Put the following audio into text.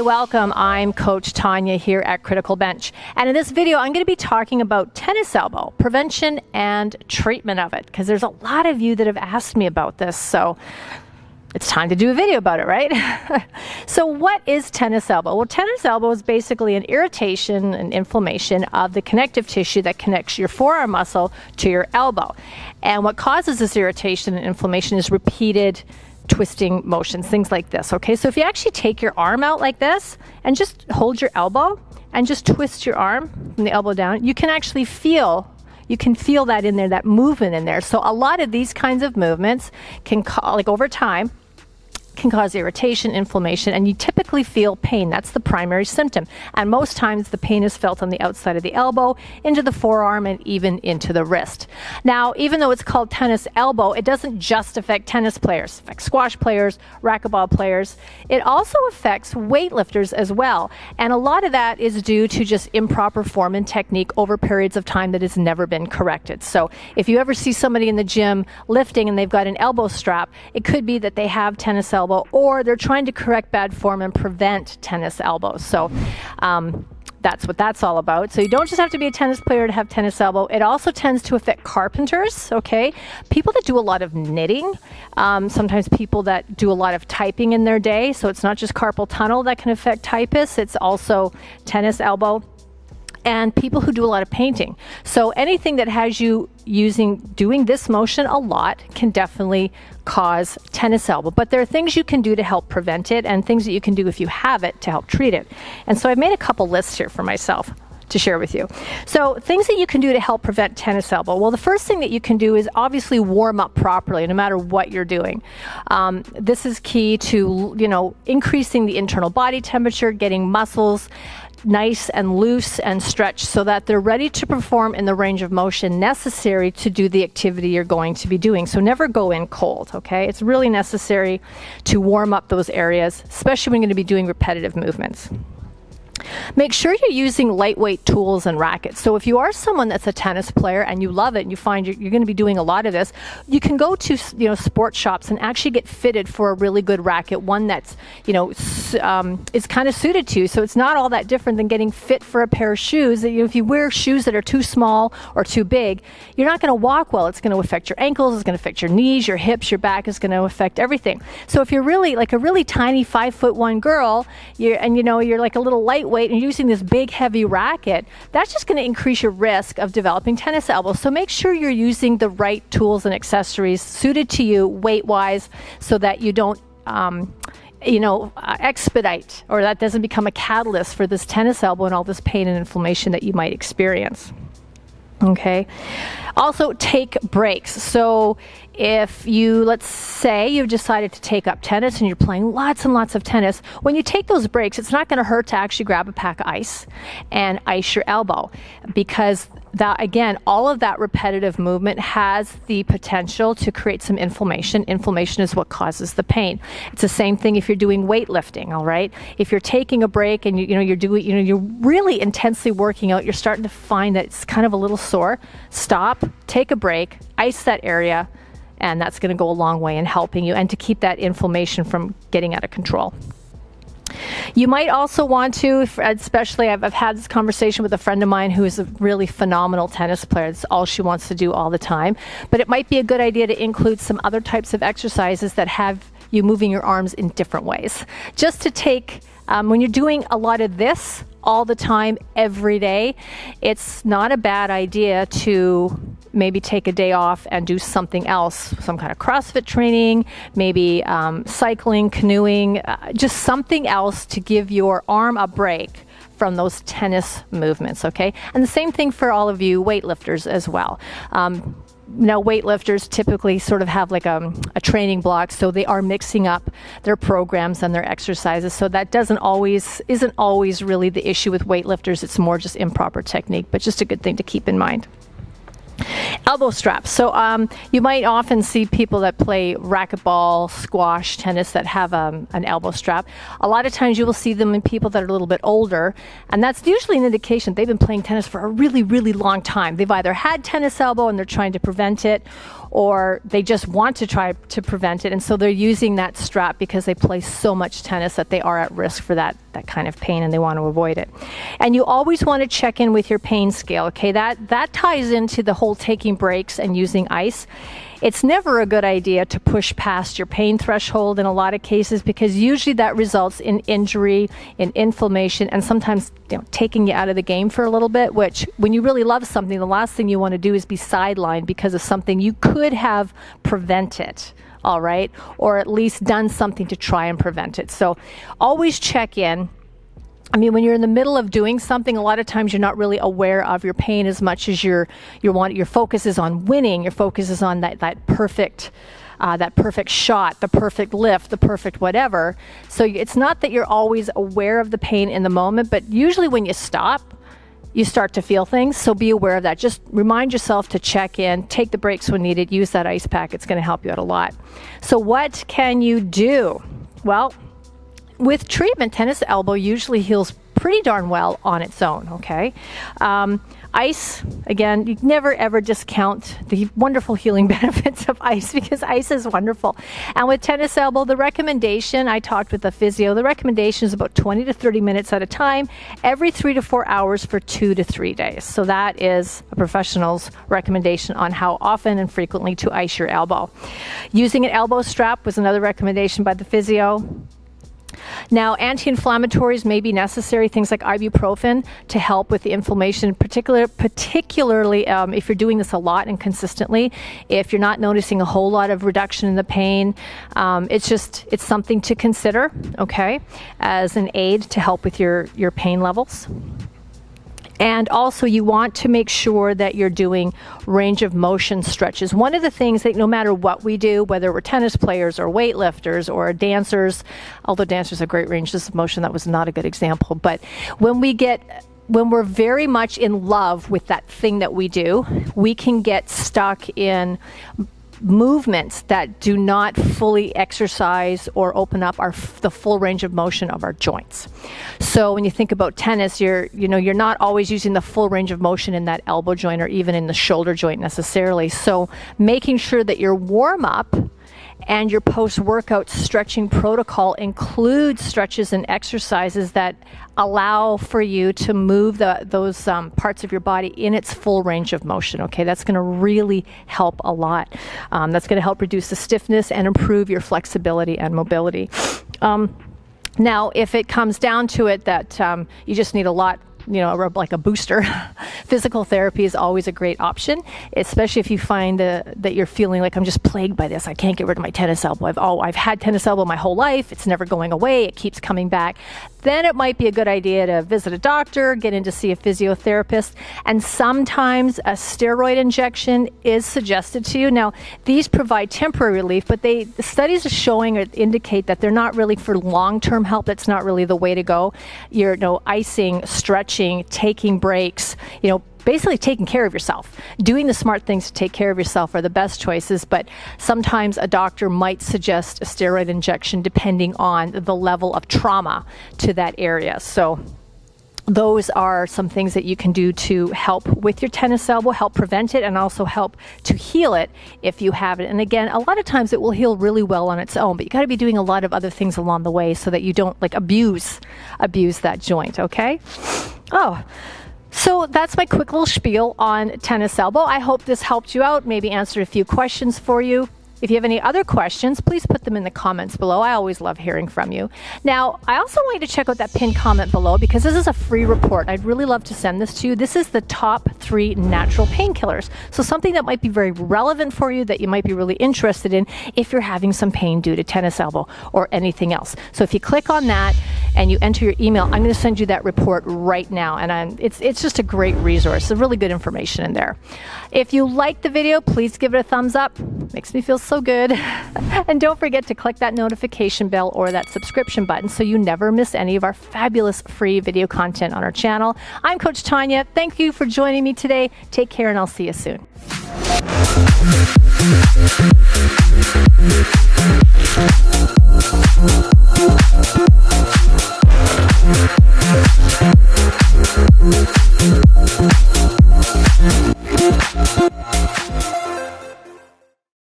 Hi, welcome. I'm Coach Tonya here at Critical Bench. And in this video, I'm going to be talking about tennis elbow, prevention and treatment of it, because there's a lot of you that have asked me about this. So it's time to do a video about it, right? So what is tennis elbow? Well, tennis elbow is basically an irritation and inflammation of the connective tissue that connects your forearm muscle to your elbow. And what causes this irritation and inflammation is repeated twisting motions, things like this. Okay, so if you actually take your arm out like this and just hold your elbow and just twist your arm from the elbow down, you can actually feel that in there, that movement in there. So a lot of these kinds of movements can, like over time, can cause irritation, inflammation, and you typically feel pain. That's the primary symptom. And most times the pain is felt on the outside of the elbow, into the forearm, and even into the wrist. Now, even though it's called tennis elbow, it doesn't just affect tennis players. It affects squash players, racquetball players. It also affects weightlifters as well. And a lot of that is due to just improper form and technique over periods of time that has never been corrected. So if you ever see somebody in the gym lifting and they've got an elbow strap, it could be that they have tennis elbow, or they're trying to correct bad form and prevent tennis elbows. So that's what that's all about. So you don't just have to be a tennis player to have tennis elbow. It also tends to affect carpenters, okay? People that do a lot of knitting, sometimes people that do a lot of typing in their day. So it's not just carpal tunnel that can affect typists, it's also tennis elbow. And people who do a lot of painting. So anything that has you doing this motion a lot can definitely cause tennis elbow. But there are things you can do to help prevent it and things that you can do if you have it to help treat it. And so I've made a couple lists here for myself to share with you. So things that you can do to help prevent tennis elbow. Well, the first thing that you can do is obviously warm up properly, no matter what you're doing. This is key to, increasing the internal body temperature, getting muscles nice and loose and stretched so that they're ready to perform in the range of motion necessary to do the activity you're going to be doing. So never go in cold, okay? It's really necessary to warm up those areas, especially when you're going to be doing repetitive movements. Make sure you're using lightweight tools and rackets. So if you are someone that's a tennis player and you love it and you find you're going to be doing a lot of this, you can go to sports shops and actually get fitted for a really good racket, one that's is kind of suited to you. So it's not all that different than getting fit for a pair of shoes. If you wear shoes that are too small or too big, you're not going to walk well. It's going to affect your ankles, it's going to affect your knees, your hips, your back, is going to affect everything. So if you're really like a really tiny 5'1" girl, you're like a little lightweight and using this big heavy racket, that's just going to increase your risk of developing tennis elbow. So make sure you're using the right tools and accessories suited to you weight wise so that you don't expedite, or that doesn't become a catalyst for this tennis elbow and all this pain and inflammation that you might experience. Okay. Also, take breaks. So if let's say you've decided to take up tennis and you're playing lots and lots of tennis, when you take those breaks, it's not going to hurt to actually grab a pack of ice and ice your elbow, because that, again, all of that repetitive movement has the potential to create some inflammation. Inflammation is what causes the pain. It's the same thing if you're doing weightlifting, all right? If you're taking a break and you're really intensely working out, you're starting to find that it's kind of a little sore, stop, take a break, ice that area, and that's going to go a long way in helping you and to keep that inflammation from getting out of control. You might also want to, especially I've had this conversation with a friend of mine who is a really phenomenal tennis player. It's all she wants to do all the time. But it might be a good idea to include some other types of exercises that have you moving your arms in different ways. Just to take, when you're doing a lot of this all the time, every day, it's not a bad idea to maybe take a day off and do something else, some kind of CrossFit training, maybe cycling, canoeing, just something else to give your arm a break from those tennis movements, okay? And the same thing for all of you weightlifters as well. Weightlifters typically sort of have like a training block, so they are mixing up their programs and their exercises. So that isn't always really the issue with weightlifters. It's more just improper technique, but just a good thing to keep in mind. Elbow straps. So you might often see people that play racquetball, squash, tennis that have an elbow strap. A lot of times you will see them in people that are a little bit older, and that's usually an indication they've been playing tennis for a really, really long time. They've either had tennis elbow and they're trying to prevent it, or they just want to try to prevent it, and so they're using that strap because they play so much tennis that they are at risk for that kind of pain, and they want to avoid it. And you always want to check in with your pain scale, okay? That ties into the whole taking breaks and using ice. It's never a good idea to push past your pain threshold in a lot of cases, because usually that results in injury, in inflammation, and sometimes taking you out of the game for a little bit, which when you really love something, the last thing you want to do is be sidelined because of something you could have prevented. All right, or at least done something to try and prevent it. So always check in. I mean, when you're in the middle of doing something, a lot of times you're not really aware of your pain as much as your focus is on winning. Your focus is on that perfect shot, the perfect lift, the perfect whatever. So it's not that you're always aware of the pain in the moment, but usually when you stop, you start to feel things. So be aware of that. Just remind yourself to check in, take the breaks when needed, use that ice pack. It's going to help you out a lot. So what can you do? Well, with treatment, tennis elbow usually heals pretty darn well on its own, okay? Ice, again, you never ever discount the wonderful healing benefits of ice, because ice is wonderful. And with tennis elbow, the recommendation, I talked with the physio, the recommendation is about 20 to 30 minutes at a time, every 3 to 4 hours for 2 to 3 days. So that is a professional's recommendation on how often and frequently to ice your elbow. Using an elbow strap was another recommendation by the physio. Now, anti-inflammatories may be necessary, things like ibuprofen to help with the inflammation, particularly if you're doing this a lot and consistently. If you're not noticing a whole lot of reduction in the pain, it's something to consider, okay, as an aid to help with your pain levels. And also you want to make sure that you're doing range of motion stretches. One of the things that no matter what we do, whether we're tennis players or weightlifters or dancers, although dancers have great ranges of motion, that was not a good example, but when we're very much in love with that thing that we do, we can get stuck in movements that do not fully exercise or open up the full range of motion of our joints. So when you think about tennis, you're not always using the full range of motion in that elbow joint or even in the shoulder joint necessarily. So making sure that your warm up and your post-workout stretching protocol includes stretches and exercises that allow for you to move those parts of your body in its full range of motion. Okay, that's going to really help a lot. That's going to help reduce the stiffness and improve your flexibility and mobility. Now, if it comes down to it that you just need a lot, like a booster, physical therapy is always a great option, especially if you find that you're feeling like, I'm just plagued by this. I can't get rid of my tennis elbow. I've had tennis elbow my whole life. It's never going away. It keeps coming back. Then it might be a good idea to visit a doctor, get in to see a physiotherapist, and sometimes a steroid injection is suggested to you. Now, these provide temporary relief, but the studies are showing or indicate that they're not really for long-term help. That's not really the way to go. You're icing, stretching, taking breaks, basically taking care of yourself. Doing the smart things to take care of yourself are the best choices, but sometimes a doctor might suggest a steroid injection depending on the level of trauma to that area. So those are some things that you can do to help with your tennis elbow, help prevent it, and also help to heal it if you have it. And again, a lot of times it will heal really well on its own, but you got to be doing a lot of other things along the way so that you don't abuse that joint, okay? So that's my quick little spiel on tennis elbow. I hope this helped you out, maybe answered a few questions for you. If you have any other questions, please put them in the comments below. I always love hearing from you. Now, I also want you to check out that pinned comment below, because this is a free report. I'd really love to send this to you. This is the top 3 natural painkillers. So something that might be very relevant for you, that you might be really interested in if you're having some pain due to tennis elbow or anything else. So if you click on that and you enter your email, I'm going to send you that report right now. And it's just a great resource. There's really good information in there. If you liked the video, please give it a thumbs up. Makes me feel so good. And don't forget to click that notification bell or that subscription button so you never miss any of our fabulous free video content on our channel. I'm Coach Tonya. Thank you for joining me today. Take care, and I'll see you soon.